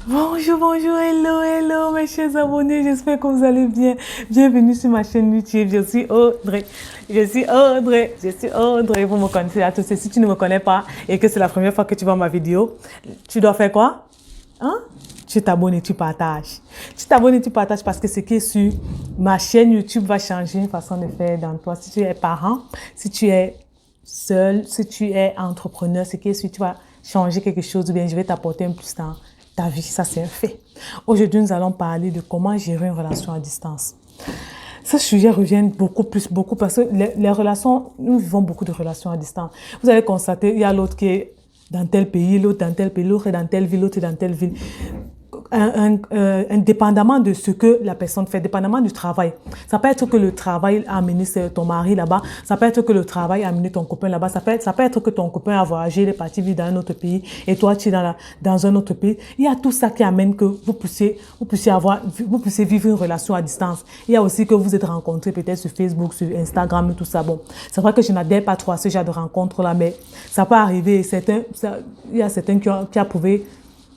Bonjour, bonjour, hello, hello, mes chers abonnés, j'espère que vous allez bien. Bienvenue sur ma chaîne YouTube, je suis Audrey. Vous me connaissez à tous. Si tu ne me connais pas et que c'est la première fois que tu vois ma vidéo, tu dois faire quoi? Hein? Tu t'abonnes et tu partages. Tu t'abonnes et tu partages parce que ce qui est sur ma chaîne YouTube va changer une façon de faire dans toi. Si tu es parent, si tu es seul, si tu es entrepreneur, ce qui est sur, tu vas changer quelque chose ou bien je vais t'apporter un plus dans ta vie, ça c'est un fait. Aujourd'hui, nous allons parler de comment gérer une relation à distance. Ce sujet revient beaucoup parce que les relations, nous vivons beaucoup de relations à distance. Vous allez constater, il y a l'autre qui est dans tel pays, l'autre dans tel pays, l'autre est dans telle ville, l'autre est dans telle ville. Indépendamment de ce que la personne fait, dépendamment du travail. Ça peut être que le travail a amené ton mari là-bas, ça peut être que le travail a amené ton copain là-bas, ça peut être que ton copain a voyagé, il est parti vivre dans un autre pays et toi tu es dans un autre pays. Il y a tout ça qui amène que vous puissiez vivre une relation à distance. Il y a aussi que vous êtes rencontrés peut-être sur Facebook, sur Instagram et tout ça. Bon, c'est vrai que je n'adhère pas trop à ce genre de rencontres là, mais ça peut arriver. Il y a certains qui ont prouvé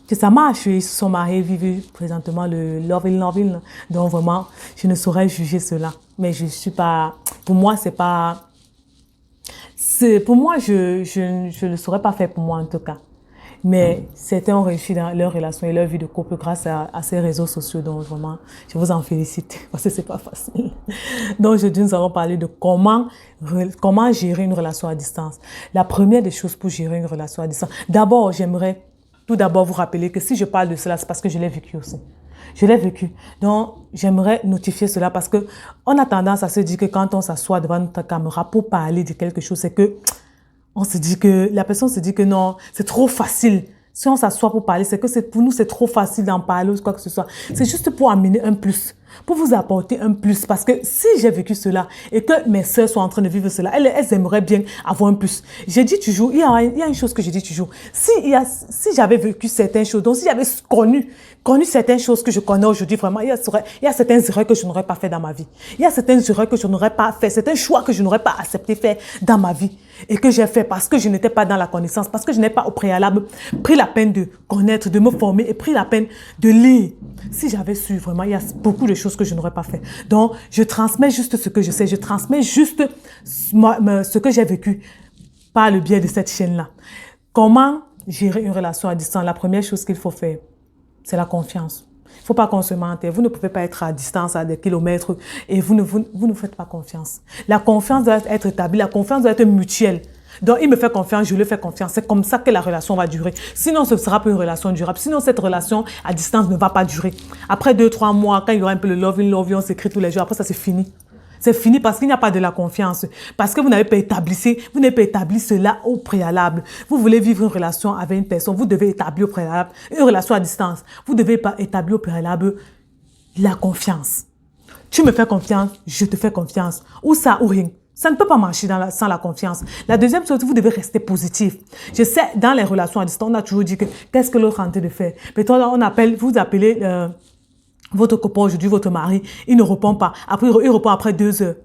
que ça marche. Ils se sont mariés, vivent présentement le love in. Donc vraiment, je ne saurais juger cela. Mais je suis pas, pour moi, c'est pas, pour moi, je ne saurais pas faire pour moi en tout cas. Mais certains ont réussi dans leur relation et leur vie de couple grâce à ces réseaux sociaux. Donc vraiment, je vous en félicite parce que c'est pas facile. Donc aujourd'hui, nous allons parler de comment gérer une relation à distance. La première des choses pour gérer une relation à distance. D'abord, j'aimerais tout d'abord vous rappeler que si je parle de cela, c'est parce que je l'ai vécu aussi. Je l'ai vécu. Donc, j'aimerais notifier cela parce que on a tendance à se dire que quand on s'assoit devant notre caméra pour parler de quelque chose, c'est que la personne se dit que non, c'est trop facile. Si on s'assoit pour parler, c'est que pour nous, c'est trop facile d'en parler ou quoi que ce soit. C'est juste pour amener un plus, pour vous apporter un plus. Parce que si j'ai vécu cela et que mes sœurs sont en train de vivre cela, elles aimeraient bien avoir un plus. J'ai dit toujours, il y a une chose que je dis toujours. Si j'avais vécu certaines choses, donc si j'avais connu certaines choses que je connais aujourd'hui, vraiment, il y a certaines erreurs que je n'aurais pas fait dans ma vie. Il y a certaines erreurs que je n'aurais pas fait, certains choix que je n'aurais pas accepté faire dans ma vie et que j'ai fait parce que je n'étais pas dans la connaissance, parce que je n'ai pas au préalable pris la peine de connaître, de me former et pris la peine de lire. Si j'avais su, vraiment, il y a beaucoup de choses que je n'aurais pas fait. Donc, je transmets juste ce que je sais, je transmets juste ce que j'ai vécu par le biais de cette chaîne-là. Comment gérer une relation à distance? La première chose qu'il faut faire, c'est la confiance. Il ne faut pas qu'on se mente. Vous ne pouvez pas être à distance, à des kilomètres, et vous ne faites pas confiance. La confiance doit être établie, la confiance doit être mutuelle. Donc, il me fait confiance, je lui fais confiance. C'est comme ça que la relation va durer. Sinon, ce ne sera pas une relation durable. Sinon, cette relation à distance ne va pas durer. Après 2-3 mois, quand il y aura un peu le love in, on s'écrit tous les jours. Après, ça, c'est fini. C'est fini parce qu'il n'y a pas de la confiance. Parce que vous n'avez pas établi cela au préalable. Vous voulez vivre une relation avec une personne, vous devez établir au préalable une relation à distance. Vous devez établir au préalable la confiance. Tu me fais confiance, je te fais confiance. Ou ça ou rien. Ça ne peut pas marcher sans la confiance. La deuxième chose, vous devez rester positif. Je sais, dans les relations à distance, on a toujours dit que qu'est-ce que l'autre est en train de faire. Peut-être vous appelez votre copain aujourd'hui, votre mari, il ne répond pas. Après, il répond après 2 heures.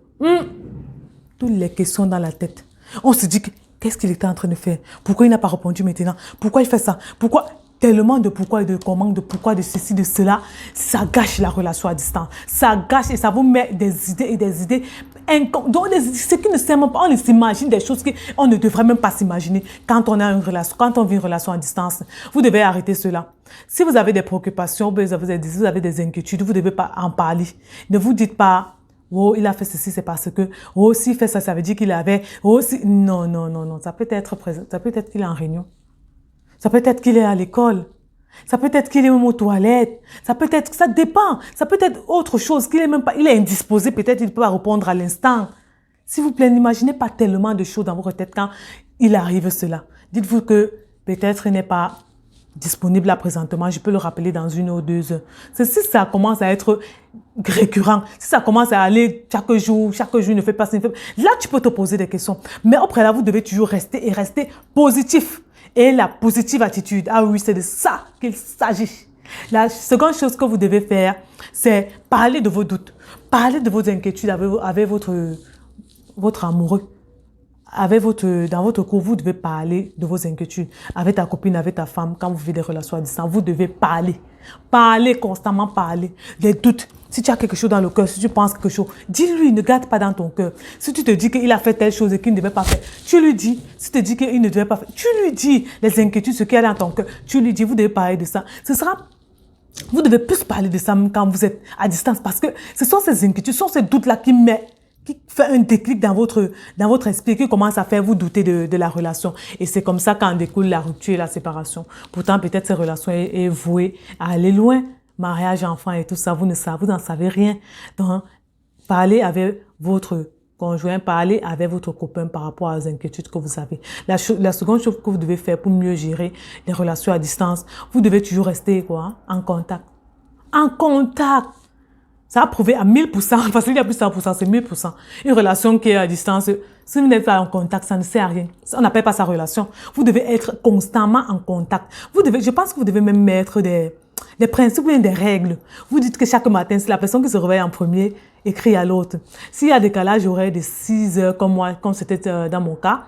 Toutes les questions dans la tête. On se dit, qu'est-ce qu'il était en train de faire? Pourquoi il n'a pas répondu maintenant? Pourquoi il fait ça? Pourquoi? Tellement de pourquoi et de comment, de pourquoi, de ceci, de cela. Ça gâche la relation à distance. Ça gâche et ça vous met des idées et des idées. Ce qui ne sait même pas, on s'imagine des choses qu'on ne devrait même pas s'imaginer quand on a une relation, quand on vit une relation à distance. Vous devez arrêter cela. Si vous avez des préoccupations, vous avez des inquiétudes, vous ne devez pas en parler. Ne vous dites pas, oh, il a fait ceci, c'est parce que, oh, s'il fait ça, ça veut dire qu'il avait, oh, si... Non, non, non, non. Ça peut être qu'il est en réunion. Ça peut être qu'il est à l'école. Ça peut être qu'il est même aux toilettes. Ça dépend. Ça peut être autre chose, qu'il est même pas, il est indisposé, peut-être il ne peut pas répondre à l'instant. S'il vous plaît, n'imaginez pas tellement de choses dans votre tête quand il arrive cela. Dites-vous que peut-être il n'est pas disponible là présentement, je peux le rappeler dans 1 ou 2 heures. Si ça commence à être récurrent, si ça commence à aller chaque jour, il ne fait pas ça, là tu peux te poser des questions. Mais au préalable, vous devez toujours rester positif. Et la positive attitude, ah oui, c'est de ça qu'il s'agit. La seconde chose que vous devez faire, c'est parler de vos doutes, parler de vos inquiétudes avec votre amoureux. dans votre couple, vous devez parler de vos inquiétudes. Avec ta copine, avec ta femme, quand vous vivez des relations à distance, vous devez parler. Parler, constamment parler. Les doutes. Si tu as quelque chose dans le cœur, si tu penses quelque chose, dis-lui, ne garde pas dans ton cœur. Si tu te dis qu'il a fait telle chose et qu'il ne devait pas faire, tu lui dis. Si tu te dis qu'il ne devait pas faire, tu lui dis les inquiétudes, ce qu'il y a dans ton cœur. Tu lui dis, vous devez parler de ça. Vous devez plus parler de ça même quand vous êtes à distance parce que ce sont ces inquiétudes, ce sont ces doutes-là qui fait un déclic dans votre esprit, qui commence à faire vous douter de la relation. Et c'est comme ça qu'en découle la rupture et la séparation. Pourtant, peut-être cette relation est vouée à aller loin. Mariage, enfant et tout ça, vous n'en savez rien. Donc, parlez avec votre conjoint, parlez avec votre copain par rapport aux inquiétudes que vous avez. La seconde chose que vous devez faire pour mieux gérer les relations à distance, vous devez toujours rester en contact. En contact. Ça a prouvé à 1000%, parce qu'il y a plus de 100%, c'est 1000%. Une relation qui est à distance, si vous n'êtes pas en contact, ça ne sert à rien. On n'appelle pas ça relation. Vous devez être constamment en contact. Je pense que vous devez même mettre des principes ou des règles. Vous dites que chaque matin, c'est la personne qui se réveille en premier écrit à l'autre. S'il y a décalage horaire de 6 heures comme c'était dans mon cas,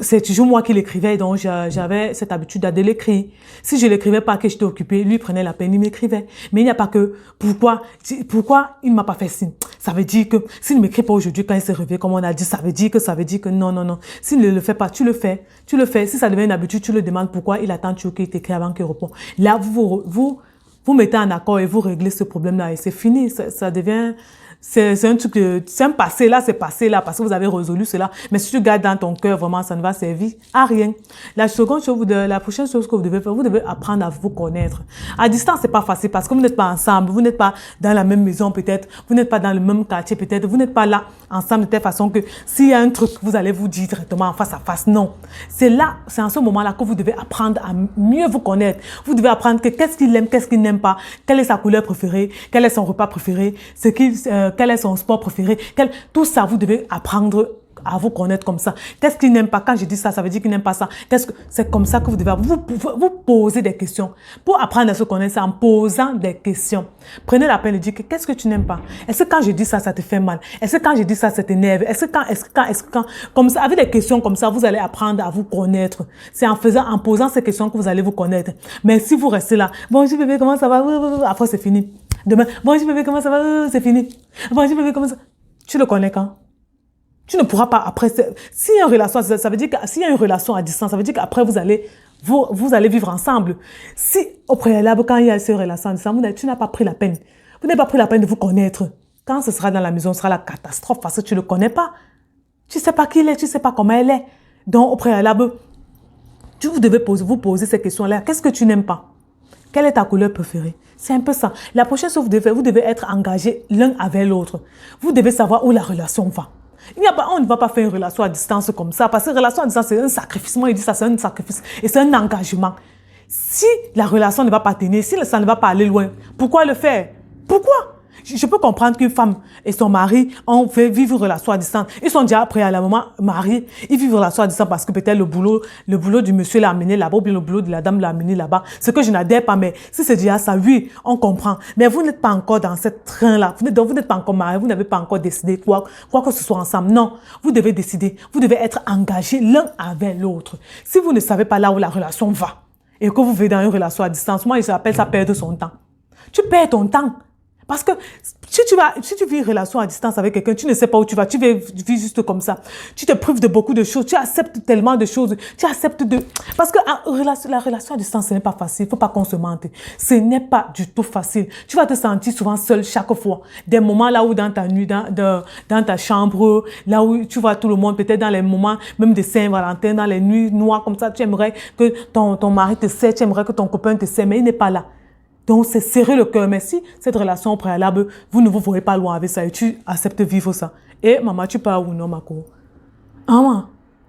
c'est toujours moi qui l'écrivais, donc j'avais cette habitude de l'écrire. Si je l'écrivais pas, que j'étais occupée, lui prenait la peine, il m'écrivait. Mais il n'y a pas que pourquoi il ne m'a pas fait signe. Ça veut dire que s'il ne m'écrit pas aujourd'hui quand il s'est réveillé, comme on a dit, ça veut dire que non. S'il ne le fait pas, tu le fais. Si ça devient une habitude, tu le demandes pourquoi il attend toujours qu'il t'écrit avant qu'il réponde. Là, vous mettez en accord et vous réglez ce problème-là et c'est fini. Ça devient... C'est un truc, c'est un passé là, c'est passé là parce que vous avez résolu cela. Mais si tu gardes dans ton cœur, vraiment, ça ne va servir à rien. La prochaine chose que vous devez faire, vous devez apprendre à vous connaître. À distance, c'est pas facile parce que vous n'êtes pas ensemble, vous n'êtes pas dans la même maison peut-être, vous n'êtes pas dans le même quartier peut-être, vous n'êtes pas là ensemble de telle façon que s'il y a un truc, vous allez vous dire directement en face à face. Non. C'est en ce moment-là que vous devez apprendre à mieux vous connaître. Vous devez apprendre qu'est-ce qu'il aime, qu'est-ce qu'il n'aime pas, quelle est sa couleur préférée, quel est son repas préféré, quel est son sport préféré, tout ça, vous devez apprendre à vous connaître comme ça. Qu'est-ce qu'il n'aime pas? Quand je dis ça, ça veut dire qu'il n'aime pas ça. C'est comme ça que vous devez vous poser des questions. Pour apprendre à se connaître, c'est en posant des questions. Prenez la peine de dire qu'est-ce que tu n'aimes pas? Est-ce que quand je dis ça, ça te fait mal? Est-ce que quand je dis ça, ça t'énerve? Est-ce que quand, comme ça, avec des questions comme ça, vous allez apprendre à vous connaître. C'est en posant ces questions que vous allez vous connaître. Mais si vous restez là, bonjour bébé, comment ça va? Après, c'est fini. Demain, bonjour bébé, comment ça va? C'est fini. Bonjour bébé, comment ça? Tu le connais quand? Tu ne pourras pas après. S'il y a une relation, ça veut dire que s'il y a une relation à distance, ça veut dire qu'après vous allez vivre ensemble. Si au préalable, quand il y a ces relations à distance, tu n'as pas pris la peine. Vous n'avez pas pris la peine de vous connaître. Quand ce sera dans la maison, ce sera la catastrophe parce que tu ne le connais pas. Tu ne sais pas qui il est, tu ne sais pas comment elle est. Donc au préalable, vous devez vous poser ces questions-là. Qu'est-ce que tu n'aimes pas? Quelle est ta couleur préférée? C'est un peu ça. La prochaine chose, vous devez être engagés l'un avec l'autre. Vous devez savoir où la relation va. On ne va pas faire une relation à distance comme ça, parce que relation à distance, c'est un sacrifice. Moi, il dit ça, c'est un sacrifice et c'est un engagement. Si la relation ne va pas tenir, si ça ne va pas aller loin, pourquoi le faire? Pourquoi? Je peux comprendre qu'une femme et son mari ont fait vivre une relation à distance. Ils sont déjà préalablement mariés. Ils vivent une relation à distance parce que peut-être le boulot du monsieur l'a amené là-bas ou bien le boulot de la dame l'a amené là-bas. Ce que je n'adhère pas, mais si c'est déjà ça, oui, on comprend. Mais vous n'êtes pas encore dans ce train-là. Vous n'êtes pas encore mariés. Vous n'avez pas encore décidé quoi que ce soit ensemble. Non, vous devez décider. Vous devez être engagés l'un avec l'autre. Si vous ne savez pas là où la relation va et que vous vivez dans une relation à distance, moi, j'appelle ça perdre son temps. Tu perds ton temps. Parce que si tu vis une relation à distance avec quelqu'un, tu ne sais pas où tu vas, tu vis juste comme ça. Tu te prives de beaucoup de choses, tu acceptes tellement de choses, Parce que la relation à distance, ce n'est pas facile, il ne faut pas qu'on se mente. Ce n'est pas du tout facile. Tu vas te sentir souvent seul chaque fois. Des moments là où dans ta nuit, dans ta chambre, là où tu vois tout le monde, peut-être dans les moments même de Saint-Valentin, dans les nuits noires comme ça, tu aimerais que ton mari te sait, tu aimerais que ton copain te sait, mais il n'est pas là. Donc, c'est serrer le cœur. Mais si cette relation préalable, vous ne vous voyez pas loin avec ça et tu acceptes de vivre ça. Et maman, tu pars où, non, Mako? Maman,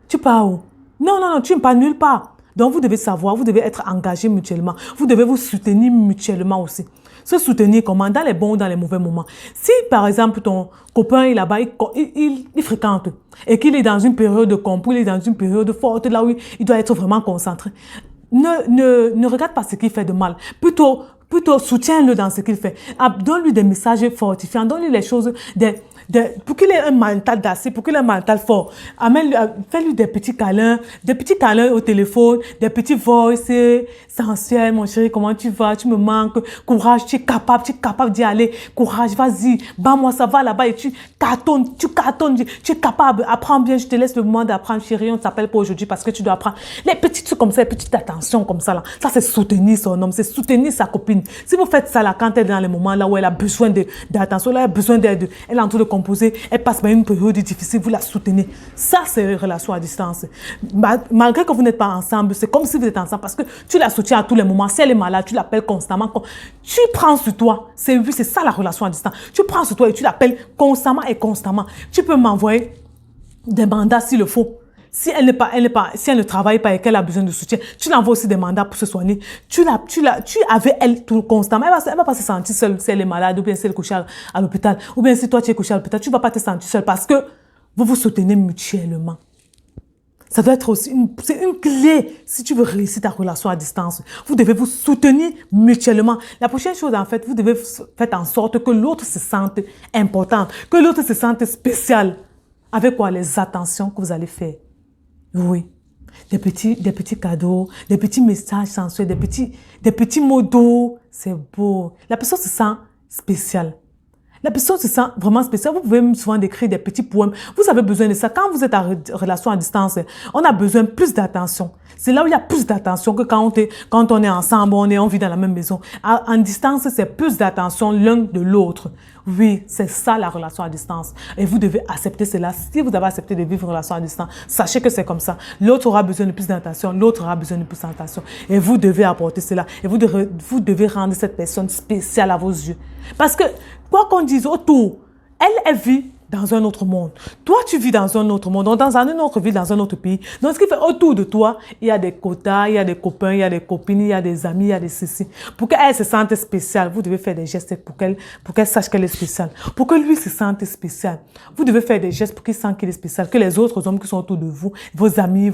tu pars où? Non, tu ne pars nulle part. Donc, vous devez savoir, vous devez être engagés mutuellement. Vous devez vous soutenir mutuellement aussi. Se soutenir comment? Dans les bons ou dans les mauvais moments. Si, par exemple, ton copain est là-bas, il fréquente et qu'il est dans une période de compo, il est dans une période forte, là où il doit être vraiment concentré. Ne regarde pas ce qu'il fait de mal. Plutôt soutiens-le dans ce qu'il fait. Donne-lui des messages fortifiants, donne-lui les choses, pour qu'il ait un mental d'acier, pour qu'il ait un mental fort. Fais-lui des petits câlins au téléphone, des petits voices sensuels. Mon chéri, comment tu vas? Tu me manques. Courage, tu es capable d'y aller. Courage, vas-y. Bats-moi, ça va là-bas et tu cartonnes. Tu es capable. Apprends bien, je te laisse le moment d'apprendre, chéri. On ne t'appelle pas aujourd'hui parce que tu dois apprendre. Les petits trucs comme ça, les petites attentions comme ça là. Ça, c'est soutenir son homme, c'est soutenir sa copine. Si vous faites ça là, quand elle est dans les moments là où elle a besoin d'attention, là, elle a besoin d'aide, elle est en train de composer, elle passe par une période difficile, vous la soutenez. Ça, c'est une relation à distance. Malgré que vous n'êtes pas ensemble, c'est comme si vous êtes ensemble parce que tu la soutiens à tous les moments. Si elle est malade, tu l'appelles constamment. Tu prends sur toi. C'est ça la relation à distance. Tu prends sur toi et tu l'appelles constamment et constamment. Tu peux m'envoyer des mandats s'il le faut. Si elle ne travaille pas et qu'elle a besoin de soutien, tu l'envoies aussi des mandats pour se soigner. Tu avec elle tout constamment. Elle va pas se sentir seule si elle est malade ou bien si elle est couchée à l'hôpital ou bien si toi tu es couché à l'hôpital, tu vas pas te sentir seule parce que vous vous soutenez mutuellement. Ça doit être aussi c'est une clé si tu veux réussir ta relation à distance. Vous devez vous soutenir mutuellement. La prochaine chose, en fait, vous devez faire en sorte que l'autre se sente important, que l'autre se sente spécial. Avec quoi? Les attentions que vous allez faire. Oui. Des petits cadeaux, des petits messages sensuels, des petits mots doux. C'est beau. La personne se sent spéciale. La personne se sent vraiment spéciale. Vous pouvez même souvent décrire des petits poèmes. Vous avez besoin de ça. Quand vous êtes en relation à distance, on a besoin de plus d'attention. C'est là où il y a plus d'attention que quand on est ensemble, on vit dans la même maison. En distance, c'est plus d'attention l'un de l'autre. Oui, c'est ça la relation à distance. Et vous devez accepter cela. Si vous avez accepté de vivre une relation à distance, sachez que c'est comme ça. L'autre aura besoin de plus d'attention, l'autre aura besoin de plus d'attention. Et vous devez apporter cela. Et vous devez rendre cette personne spéciale à vos yeux. Parce que, quoi qu'on dise autour, elle vit dans un autre monde. Toi, tu vis dans un autre monde, dans une autre ville, dans un autre pays. Donc, ce qui fait autour de toi, il y a des quotas, il y a des copains, il y a des copines, il y a des amis, il y a des ceci. Pour qu'elle se sente spéciale, vous devez faire des gestes pour qu'elle sache qu'elle est spéciale. Pour que lui se sente spécial, vous devez faire des gestes pour qu'il sente qu'il est spécial. Que les autres hommes qui sont autour de vous, vos amis,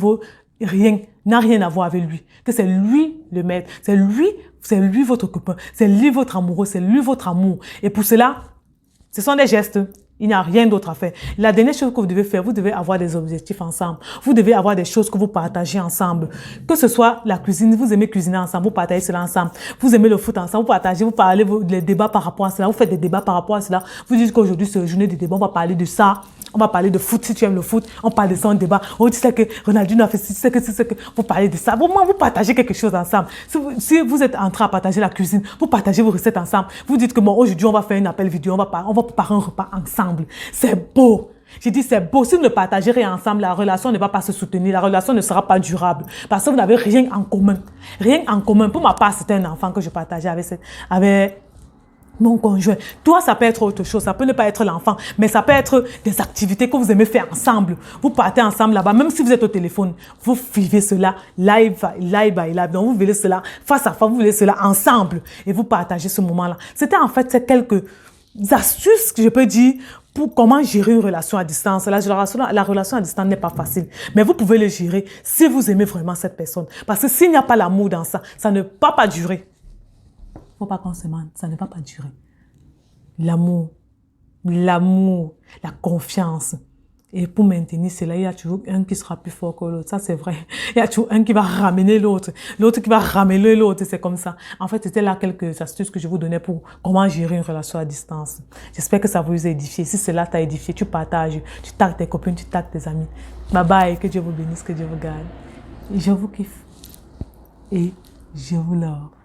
n'a rien à voir avec lui. Que c'est lui le maître. C'est lui votre copain. C'est lui votre amoureux. C'est lui votre amour. Et pour cela, ce sont des gestes. Il n'y a rien d'autre à faire. La dernière chose que vous devez faire, vous devez avoir des objectifs ensemble. Vous devez avoir des choses que vous partagez ensemble. Que ce soit la cuisine, vous aimez cuisiner ensemble, vous partagez cela ensemble. Vous aimez le foot ensemble, vous parlez les débats par rapport à cela. Vous faites des débats par rapport à cela. Vous dites qu'aujourd'hui, c'est une journée de débat, on va parler de ça. On va parler de foot, si tu aimes le foot, on parle de ça en débat. Oh, tu sais que Ronaldinho a fait ci, tu sais que vous parlez de ça. Vous partagez quelque chose ensemble. Si vous êtes en train de partager la cuisine, vous partagez vos recettes ensemble. Vous dites que bon, aujourd'hui, on va faire un appel vidéo, on va préparer un repas ensemble. C'est beau. J'ai dit, c'est beau. Si vous ne partagez rien ensemble, la relation ne va pas se soutenir. La relation ne sera pas durable. Parce que vous n'avez rien en commun. Rien en commun. Pour ma part, c'était un enfant que je partageais avec mon conjoint. Toi, ça peut être autre chose. Ça peut ne pas être l'enfant, mais ça peut être des activités que vous aimez faire ensemble. Vous partez ensemble là-bas, même si vous êtes au téléphone. Vous vivez cela live by live. Donc, vous vivez cela face à face, vous vivez cela ensemble et vous partagez ce moment-là. C'était en fait ces quelques astuces que je peux dire pour comment gérer une relation à distance. La relation à distance n'est pas facile, mais vous pouvez le gérer si vous aimez vraiment cette personne. Parce que s'il n'y a pas l'amour dans ça, ça ne va pas durer. Il ne faut pas qu'on se mente, ça ne va pas durer. L'amour, la confiance. Et pour maintenir cela, il y a toujours un qui sera plus fort que l'autre. Ça, c'est vrai. Il y a toujours un qui va ramener l'autre. L'autre qui va ramener l'autre. C'est comme ça. En fait, c'était là quelques astuces que je vous donnais pour comment gérer une relation à distance. J'espère que ça vous a édifié. Si cela t'a édifié, tu partages, tu tagues tes copines, tu tagues tes amis. Bye bye. Que Dieu vous bénisse, que Dieu vous garde. Je vous kiffe. Et je vous love.